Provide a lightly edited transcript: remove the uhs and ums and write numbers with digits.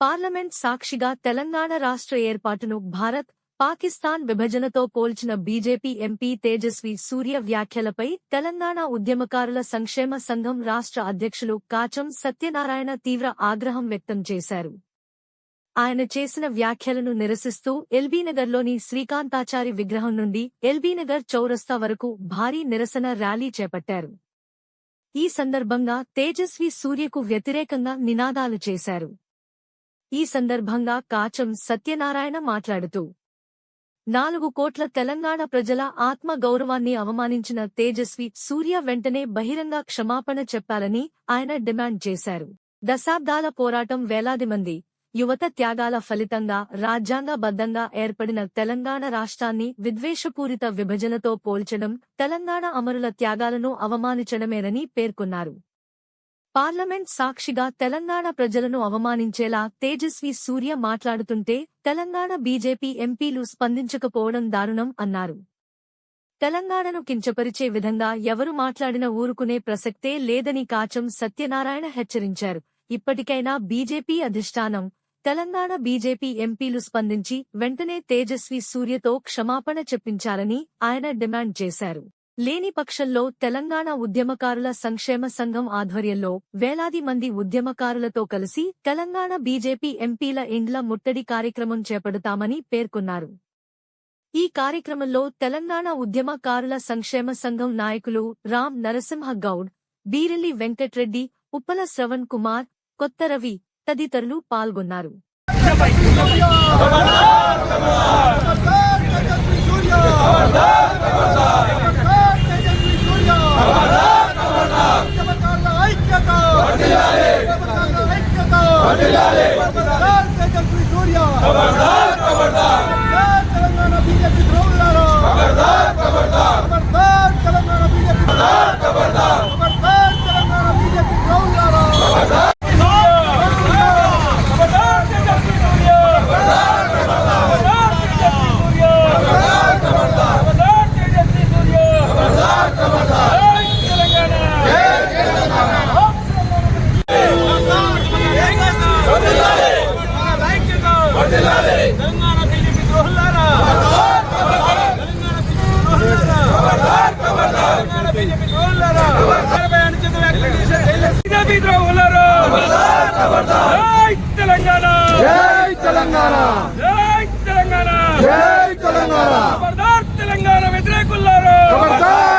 Parliament సాక్షిగా తెలంగాణ రాష్ట్ర ఏర్పాటును భారత్, పాకిస్తాన్ విభజనతో పోల్చిన బీజేపీ ఎంపీ తేజస్వి సూర్య వ్యాఖ్యలపై తెలంగాణ ఉద్యమకారుల సంక్షేమ సంఘం రాష్ట్ర అధ్యక్షులు కాచం సత్యనారాయణ తీవ్ర ఆగ్రహం వ్యక్తం చేశారు. ఆయన చేసిన వ్యాఖ్యలను నిరసిస్తూ ఎల్బీనగర్లోని శ్రీకాంతాచారి విగ్రహం నుండి ఎల్బీనగర్ చౌరస్తా వరకు భారీ నిరసన ర్యాలీ చేపట్టారు. ఈ సందర్భంగా తేజస్వి సూర్యకు వ్యతిరేకంగా నినాదాలు చేశారు. ఈ సందర్భంగా కాచం సత్యనారాయణ మాట్లాడుతూ 4 కోట్ల తెలంగాణ ప్రజల ఆత్మ గౌరవాన్ని అవమానించిన తేజస్వి సూర్య వెంటనే బహిరంగ క్షమాపణ చెప్పాలని ఆయన డిమాండ్ చేశారు. దశాబ్దాల పోరాటం, వేలాది మంది యువత త్యాగాల ఫలితంగా రాజ్యాంగబద్ధంగా ఏర్పడిన తెలంగాణ రాష్ట్రాన్ని విద్వేషపూరిత విభజనతో పోల్చడం తెలంగాణ అమరుల త్యాగాలను అవమానించడమేనని పేర్కొన్నారు. పార్లమెంట్ సాక్షిగా తెలంగాణ ప్రజలను అవమానించేలా తేజస్వి సూర్య మాట్లాడుతుంటే తెలంగాణ బీజేపీ ఎంపీలు స్పందించకపోవడం దారుణం అన్నారు. తెలంగాణను కించపరిచే విధంగా ఎవరు మాట్లాడినా ఊరుకునే ప్రసక్తే లేదని కాచం సత్యనారాయణ హెచ్చరించారు. ఇప్పటికైనా బీజేపీ అధిష్టానం, తెలంగాణ బీజేపీ ఎంపీలు స్పందించి వెంటనే తేజస్వి సూర్యతో క్షమాపణ చెప్పించాలని ఆయన డిమాండ్ చేశారు. లేని పక్షంలో తెలంగాణ ఉద్యమకారుల సంక్షేమ సంఘం ఆధ్వర్యంలో వేలాది మంది ఉద్యమకారులతో కలిసి తెలంగాణ బీజేపీ ఎంపీల ఇండ్ల ముట్టడి కార్యక్రమం చేపడతామని పేర్కొన్నారు. ఈ కార్యక్రమంలో తెలంగాణ ఉద్యమకారుల సంక్షేమ సంఘం నాయకులు రాం నరసింహ గౌడ్, బీరెల్లి వెంకట్రెడ్డి, ఉప్పల శ్రవణ్ కుమార్, కొత్త రవి తదితరులు పాల్గొన్నారు. జై తెలంగాణ, జై తెలంగాణ, జై తెలంగాణ.